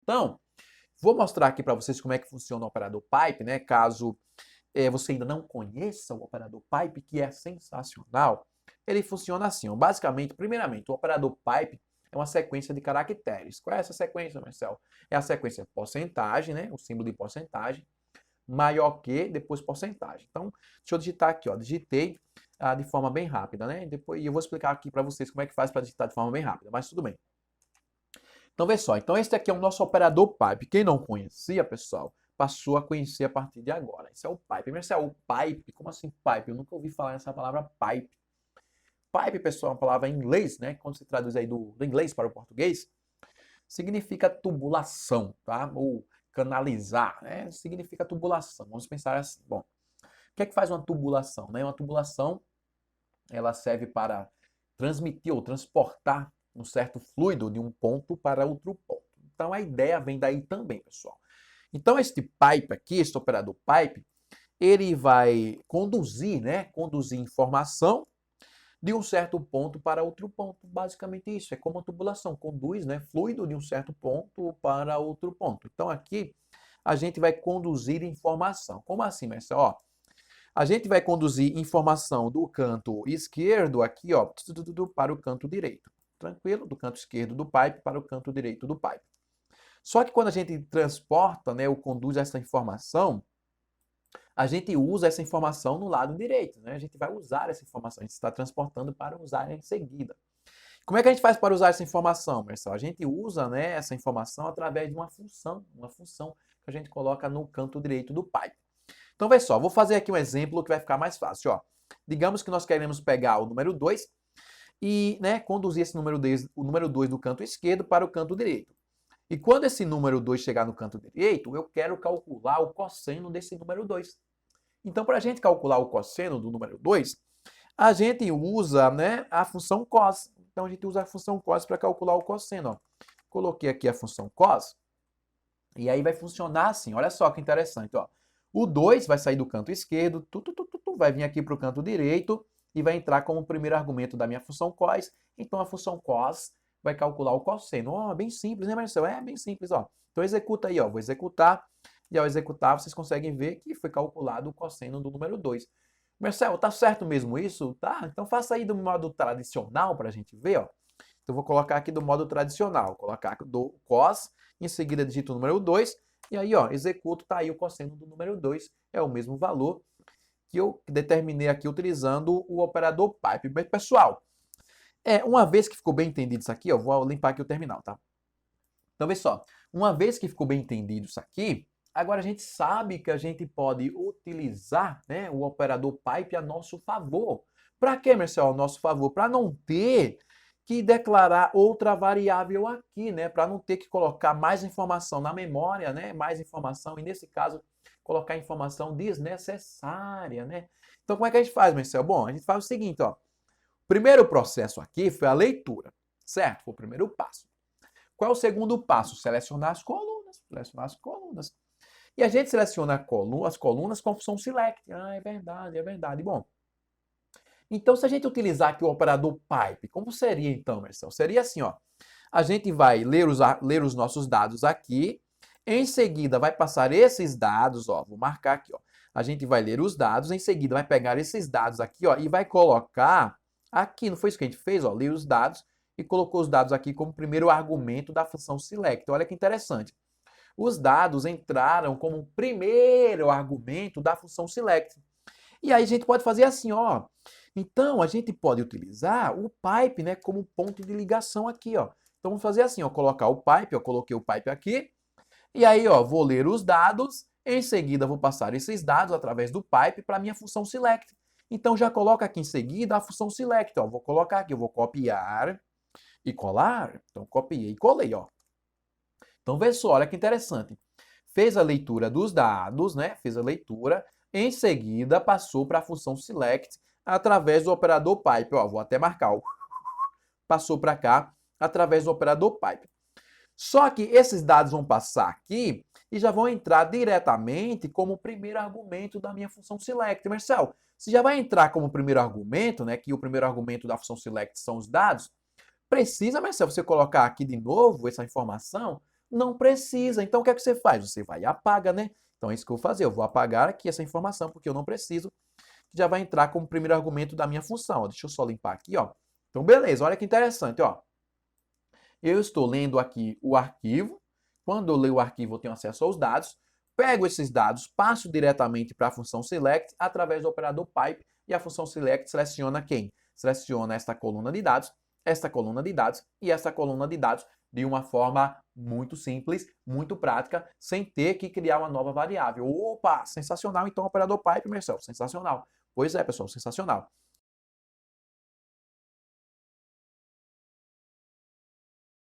Então, vou mostrar aqui para vocês como é que funciona o operador pipe, né? Caso você ainda não conheça o operador pipe, que é sensacional. Ele funciona assim, ó. Basicamente, primeiramente, o operador pipe é uma sequência de caracteres. Qual é essa sequência, Marcel? É a sequência porcentagem, né? O símbolo de porcentagem, maior que, depois porcentagem. Então, deixa eu digitar aqui, ó. Digitei de forma bem rápida, né? Depois eu vou explicar aqui para vocês como é que faz para digitar de forma bem rápida, mas tudo bem. Então, vê só. Então, esse aqui é o nosso operador pipe. Quem não conhecia, pessoal, passou a conhecer a partir de agora. Esse é o pipe. Mas esse é o pipe? Como assim pipe? Eu nunca ouvi falar nessa palavra pipe. Pipe, pessoal, é uma palavra em inglês, né? Quando se traduz aí do inglês para o português, significa tubulação, tá? Ou canalizar, né? Significa tubulação. Vamos pensar assim. Bom, o que é que faz uma tubulação, né? Uma tubulação, ela serve para transmitir ou transportar um certo fluido de um ponto para outro ponto. Então, a ideia vem daí também, pessoal. Então, este pipe aqui, este operador pipe, ele vai conduzir, né? Conduzir informação de um certo ponto para outro ponto. Basicamente isso, é como a tubulação, conduz, né, fluido de um certo ponto para outro ponto. Então aqui a gente vai conduzir informação. Como assim, Marcelo? Ó, a gente vai conduzir informação do canto esquerdo aqui, ó, para o canto direito. Tranquilo? Do canto esquerdo do pipe para o canto direito do pipe. Só que quando a gente transporta, né, ou conduz essa informação, a gente usa essa informação no lado direito, né? A gente vai usar essa informação, a gente está transportando para usar em seguida. Como é que a gente faz para usar essa informação, Marcelo? A gente usa, né, essa informação através de uma função que a gente coloca no canto direito do pipe. Então, vê só, vou fazer aqui um exemplo que vai ficar mais fácil, ó. Digamos que nós queremos pegar o número 2 e, né, conduzir esse o número 2 do canto esquerdo para o canto direito. E quando esse número 2 chegar no canto direito, eu quero calcular o cosseno desse número 2. Então, para a gente calcular o cosseno do número 2, a gente usa, né, a função cos. Então, a gente usa a função cos para calcular o cosseno. Ó. Coloquei aqui a função cos. E aí vai funcionar assim. Olha só que interessante. Ó. O 2 vai sair do canto esquerdo, vai vir aqui para o canto direito e vai entrar como primeiro argumento da minha função cos. Então, a função cos vai calcular o cosseno. Ó, bem simples, né, Marcelo? É bem simples. Ó. Então, executa aí. Ó. Vou executar. E ao executar, vocês conseguem ver que foi calculado o cosseno do número 2. Marcelo, tá certo mesmo isso? Tá? Então faça aí do modo tradicional para a gente ver. Ó. Então vou colocar aqui do modo tradicional. Vou colocar do cos, em seguida digito o número 2. E aí, ó, executo, tá aí o cosseno do número 2. É o mesmo valor que eu determinei aqui utilizando o operador pipe. Mas, pessoal, uma vez que ficou bem entendido isso aqui, ó, vou limpar aqui o terminal, tá? Então, vê só. Uma vez que ficou bem entendido isso aqui, agora a gente sabe que a gente pode utilizar, né, o operador pipe a nosso favor. Para quê, Marcelo? A nosso favor? Para não ter que declarar outra variável aqui, né? Para não ter que colocar mais informação na memória, né? Mais informação, e nesse caso, colocar informação desnecessária, né? Então, como é que a gente faz, Marcelo? Bom, a gente faz o seguinte, ó. O primeiro processo aqui foi a leitura, certo? Foi o primeiro passo. Qual é o segundo passo? Selecionar as colunas. Selecionar as colunas. E a gente seleciona as colunas com a função select. Ah, é verdade, é verdade. Bom, então se a gente utilizar aqui o operador pipe, como seria então, Marcelo? Seria assim, ó. A gente vai ler os nossos dados aqui, em seguida vai passar esses dados, ó, vou marcar aqui, ó. A gente vai ler os dados, em seguida vai pegar esses dados aqui, ó, e vai colocar aqui, não foi isso que a gente fez, ó, ler os dados e colocou os dados aqui como primeiro argumento da função select. Olha que interessante. Os dados entraram como primeiro argumento da função select. E aí a gente pode fazer assim, ó. Então, a gente pode utilizar o pipe, né, como ponto de ligação aqui, ó. Então, vamos fazer assim, ó, colocar o pipe, eu coloquei o pipe aqui, e aí, ó, vou ler os dados, em seguida vou passar esses dados através do pipe para a minha função select. Então, já coloca aqui em seguida a função select, ó. Vou colocar aqui, eu vou copiar e colar. Então, copiei e colei, ó. Então, vê só, olha que interessante. Fez a leitura dos dados, né? Fez a leitura. Em seguida, passou para a função select através do operador pipe. Ó, vou até marcar. Ó. Passou para cá através do operador pipe. Só que esses dados vão passar aqui e já vão entrar diretamente como primeiro argumento da minha função select. Marcelo, se já vai entrar como primeiro argumento, né? Que o primeiro argumento da função select são os dados, precisa, Marcelo, você colocar aqui de novo essa informação? Não precisa. Então, o que é que você faz? Você vai e apaga, né? Então, é isso que eu vou fazer. Eu vou apagar aqui essa informação, porque eu não preciso. Já vai entrar como primeiro argumento da minha função. Ó. Deixa eu só limpar aqui, ó. Então, beleza. Olha que interessante, ó. Eu estou lendo aqui o arquivo. Quando eu leio o arquivo, eu tenho acesso aos dados. Pego esses dados, passo diretamente para a função select através do operador pipe e a função select seleciona quem? Seleciona esta coluna de dados, esta coluna de dados e esta coluna de dados de uma forma muito simples, muito prática, sem ter que criar uma nova variável. Opa, sensacional então, operador pipe, Marcelo, sensacional. Pois é, pessoal, sensacional.